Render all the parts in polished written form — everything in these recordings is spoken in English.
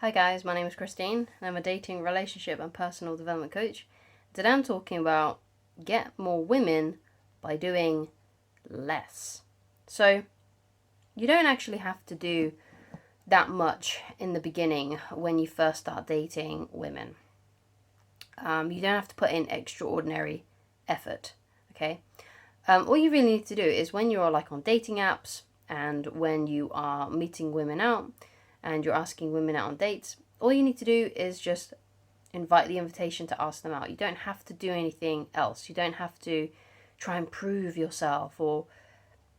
Hi guys, my name is Christine and I'm a dating, relationship and personal development coach. Today I'm talking about get more women by doing less. So you don't actually have to do that much in the beginning when you first start dating women. You don't have to put in extraordinary effort, okay? All you really need to do is when you're like on dating apps and when you are meeting women out and you're asking women out on dates, all you need to do is just invite the invitation to ask them out. You don't have to do anything else. You don't have to try and prove yourself or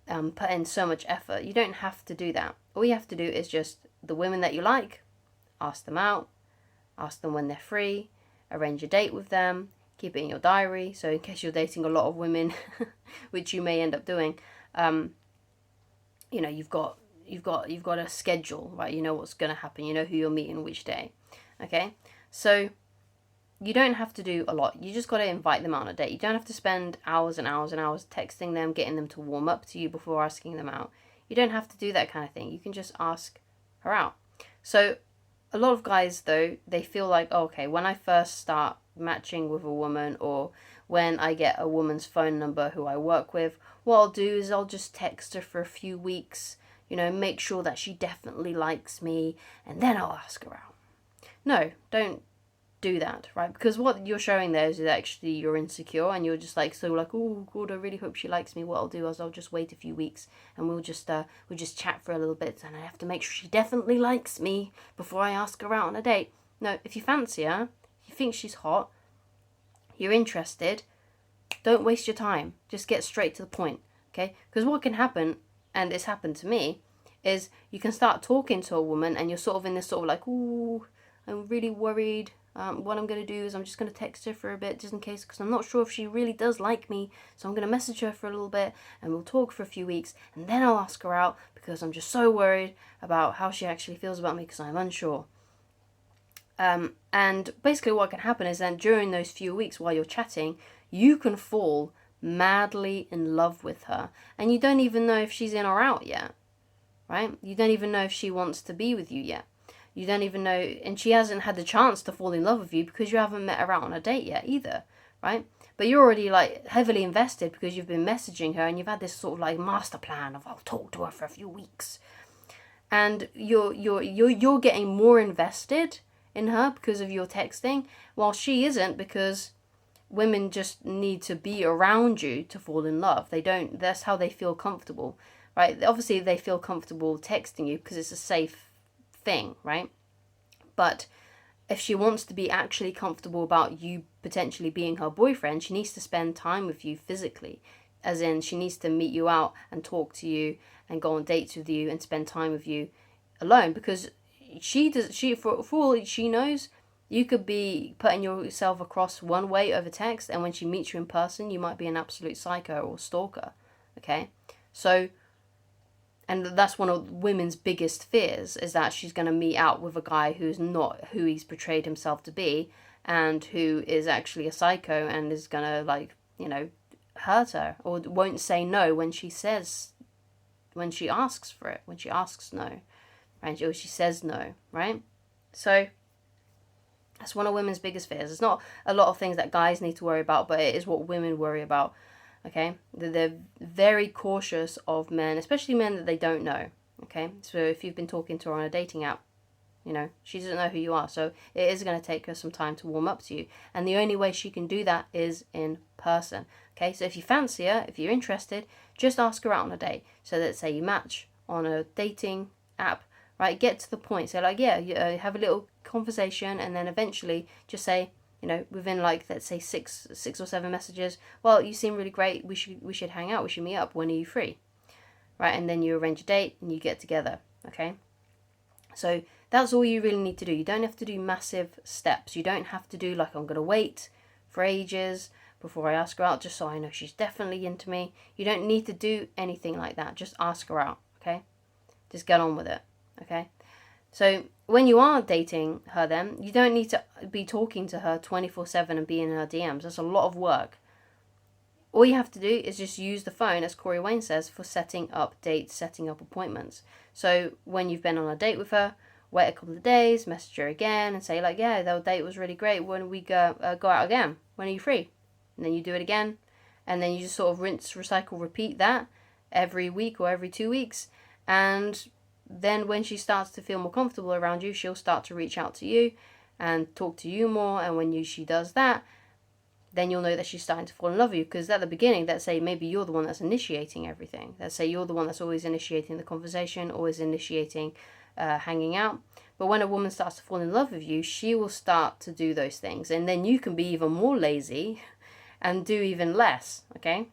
put in so much effort. You don't have to do that. All you have to do is just the women that you like, ask them out, ask them when they're free, arrange a date with them, keep it in your diary. So in case you're dating a lot of women, which you may end up doing, you've got a schedule, right? You know what's going to happen. You know who you're meeting which day. Okay, so you don't have to do a lot. You just got to invite them out on a date. You don't have to spend hours and hours and hours texting them, getting them to warm up to you before asking them out. You don't have to do that kind of thing. You can just ask her out. So a lot of guys, though, they feel like, oh, okay, when I first start matching with a woman or when I get a woman's phone number who I work with, what I'll do is I'll just text her for a few weeks, make sure that she definitely likes me, and then I'll ask her out. No, don't do that, right? Because what you're showing there is that actually you're insecure and you're just like, oh god, I really hope she likes me. What I'll do is I'll just wait a few weeks and we'll just chat for a little bit, and I have to make sure she definitely likes me before I ask her out on a date. No, if you fancy her, you think she's hot, you're interested, don't waste your time. Just get straight to the point, okay? Because what can happen, and it's happened to me, is you can start talking to a woman and you're sort of in this sort of like, ooh, I'm really worried. What I'm going to do is I'm just going to text her for a bit just in case, because I'm not sure if she really does like me. So I'm going to message her for a little bit and we'll talk for a few weeks and then I'll ask her out because I'm just so worried about how she actually feels about me because I'm unsure. And basically what can happen is then during those few weeks while you're chatting, you can fall madly in love with her and you don't even know if she's in or out yet, right? You don't even know if she wants to be with you yet. You don't even know, and she hasn't had the chance to fall in love with you because you haven't met her out on a date yet either, right? But you're already like heavily invested because you've been messaging her and you've had this sort of like master plan of I'll talk to her for a few weeks, and you're getting more invested in her because of your texting, while she isn't, because women just need to be around you to fall in love. They don't. That's how they feel comfortable, right? Obviously, they feel comfortable texting you because it's a safe thing, right? But if she wants to be actually comfortable about you potentially being her boyfriend, she needs to spend time with you physically. As in, she needs to meet you out and talk to you and go on dates with you and spend time with you alone, because for all she knows, you could be putting yourself across one way over text, and when she meets you in person, you might be an absolute psycho or stalker. Okay, so, and that's one of women's biggest fears, is that she's going to meet out with a guy who's not who he's portrayed himself to be and who is actually a psycho and is going to hurt her or won't say no when she asks for it, when she asks no, right? Or she says no, right? So that's one of women's biggest fears. It's not a lot of things that guys need to worry about, but it is what women worry about. Okay, they're very cautious of men, especially men that they don't know. Okay, so if you've been talking to her on a dating app, she doesn't know who you are, so it is going to take her some time to warm up to you, and the only way she can do that is in person. Okay, so if you fancy her, if you're interested, just ask her out on a date. So that, say you match on a dating app, right? Get to the point. So like, yeah, have a little conversation, and then eventually just say, within like, let's say six or seven messages, well, you seem really great. We should hang out. We should meet up. When are you free? Right, and then you arrange a date and you get together. Okay, so that's all you really need to do. You don't have to do massive steps. You don't have to do like, I'm gonna wait for ages before I ask her out just so I know she's definitely into me. You don't need to do anything like that. Just ask her out. Okay, just get on with it. Okay. So when you are dating her, then you don't need to be talking to her 24/7 and be in her DMs. That's a lot of work. All you have to do is just use the phone, as Corey Wayne says, for setting up dates, setting up appointments. So when you've been on a date with her, wait a couple of days, message her again and say like, yeah, the date was really great, when we go out again, when are you free? And then you do it again, and then you just sort of rinse, recycle, repeat that every week or every 2 weeks. And then when she starts to feel more comfortable around you, she'll start to reach out to you and talk to you more. And when she does that, then you'll know that she's starting to fall in love with you. Because at the beginning, let's say maybe you're the one that's initiating everything. Let's say you're the one that's always initiating the conversation, always initiating hanging out. But when a woman starts to fall in love with you, she will start to do those things. And then you can be even more lazy and do even less, okay?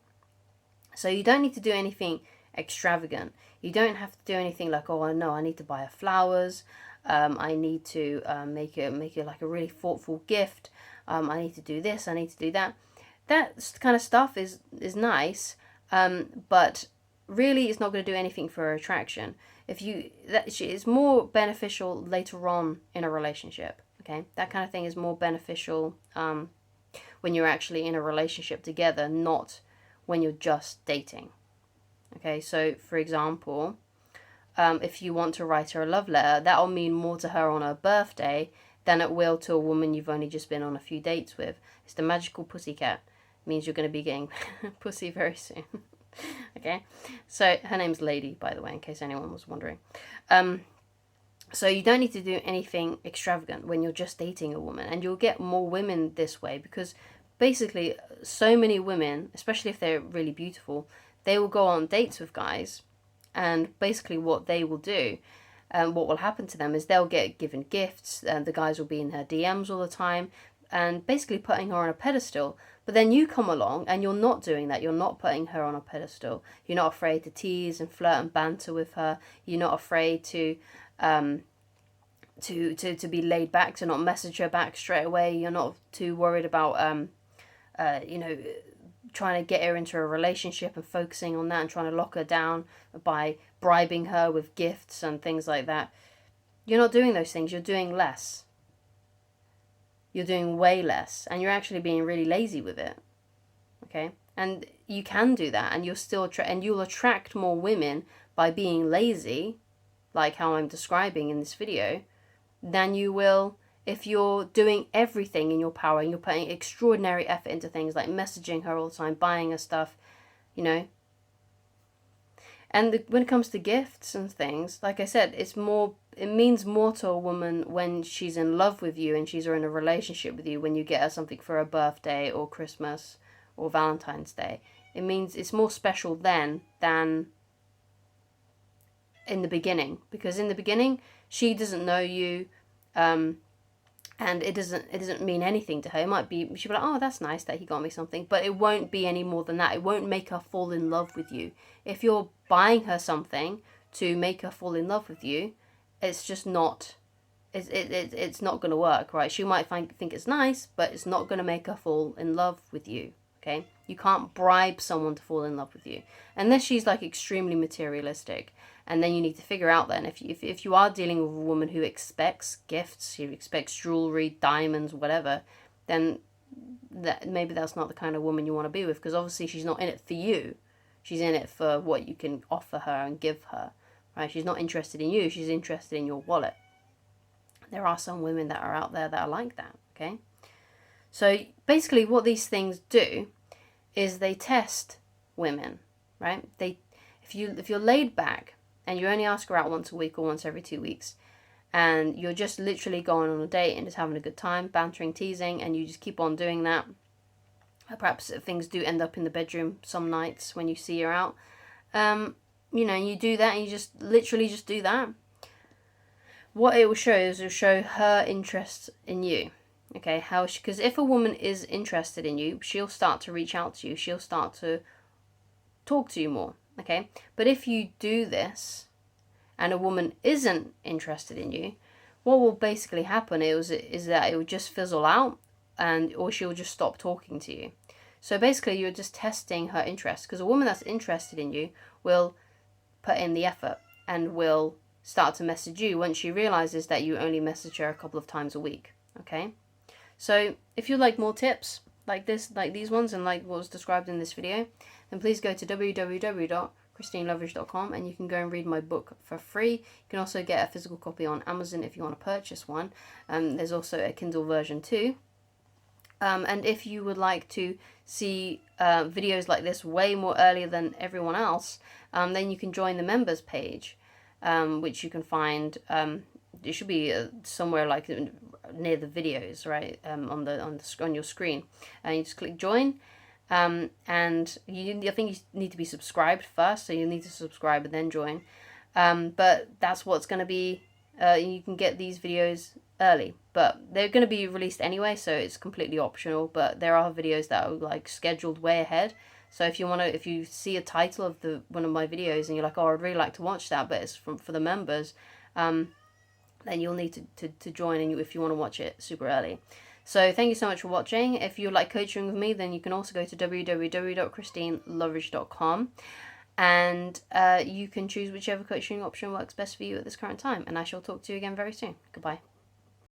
So you don't need to do anything extravagant. You don't have to do anything like, oh, no, I need to buy her flowers. I need to make it like a really thoughtful gift. I need to do this. I need to do that. That kind of stuff is nice, but really it's not going to do anything for her attraction. It's more beneficial later on in a relationship. Okay, that kind of thing is more beneficial when you're actually in a relationship together, not when you're just dating. Okay, so for example, if you want to write her a love letter, that'll mean more to her on her birthday than it will to a woman you've only just been on a few dates with. It's the magical pussycat. It means you're going to be getting pussy very soon. Okay, so her name's Lady, by the way, in case anyone was wondering. So you don't need to do anything extravagant when you're just dating a woman, and you'll get more women this way, because basically so many women, especially if they're really beautiful, they will go on dates with guys, and basically what they will do, what will happen to them is they'll get given gifts, and the guys will be in her DMs all the time, and basically putting her on a pedestal. But then you come along and you're not doing that. You're not putting her on a pedestal. You're not afraid to tease and flirt and banter with her. You're not afraid to be laid back, to not message her back straight away. You're not too worried about trying to get her into a relationship and focusing on that and trying to lock her down by bribing her with gifts and things like that. You're not doing those things. You're doing less. You're doing way less, and you're actually being really lazy with it. Okay, and you can do that, and you'll still and you'll attract more women by being lazy, like how I'm describing in this video, than you will if you're doing everything in your power and you're putting extraordinary effort into things like messaging her all the time, buying her stuff, you know. And when it comes to gifts and things, like I said, it means more to a woman when she's in love with you and she's in a relationship with you, when you get her something for her birthday or Christmas or Valentine's Day. It means it's more special then than in the beginning, because in the beginning she doesn't know you, and it doesn't mean anything to her. It might be, she'll be like, oh, that's nice that he got me something, but it won't be any more than that. It won't make her fall in love with you. If you're buying her something to make her fall in love with you, it's just not, it's not going to work, right? She might think it's nice, but it's not going to make her fall in love with you, okay? You can't bribe someone to fall in love with you, unless she's like extremely materialistic. And then you need to figure out then, if you are dealing with a woman who expects gifts, who expects jewelry, diamonds, whatever, then maybe that's not the kind of woman you want to be with, because obviously she's not in it for you. She's in it for what you can offer her and give her, right? She's not interested in you. She's interested in your wallet. There are some women that are out there that are like that, okay? So basically what these things do is they test women, right? If you're laid back, and you only ask her out once a week or once every 2 weeks, and you're just literally going on a date and just having a good time, bantering, teasing, and you just keep on doing that. Perhaps things do end up in the bedroom some nights when you see her out. You do that, and you just literally just do that. What it will show is it'll show her interest in you. Okay, because if a woman is interested in you, she'll start to reach out to you. She'll start to talk to you more. Okay, but if you do this and a woman isn't interested in you, what will basically happen is that it will just fizzle out, or she'll just stop talking to you. So basically you're just testing her interest, because a woman that's interested in you will put in the effort and will start to message you once she realizes that you only message her a couple of times a week. Okay, so if you'd like more tips like these ones, and like what was described in this video, then please go to www.christianandjane.com christineloveridge.com, and you can go and read my book for free. You can also get a physical copy on Amazon if you want to purchase one. There's also a Kindle version too. And if you would like to see videos like this way more earlier than everyone else, then you can join the members page, which you can find. It should be somewhere like near the videos, right? On your screen, and you just click join. And I think you need to be subscribed first, so you need to subscribe and then join. But that's what's going to be. You can get these videos early, but they're going to be released anyway, so it's completely optional. But there are videos that are like scheduled way ahead. So if you see a title of one of my videos and you're like, oh, I'd really like to watch that, but it's for the members, then you'll need to join, and if you want to watch it super early. So thank you so much for watching. If you like coaching with me, then you can also go to www.christineloveridge.com, and you can choose whichever coaching option works best for you at this current time. And I shall talk to you again very soon. Goodbye.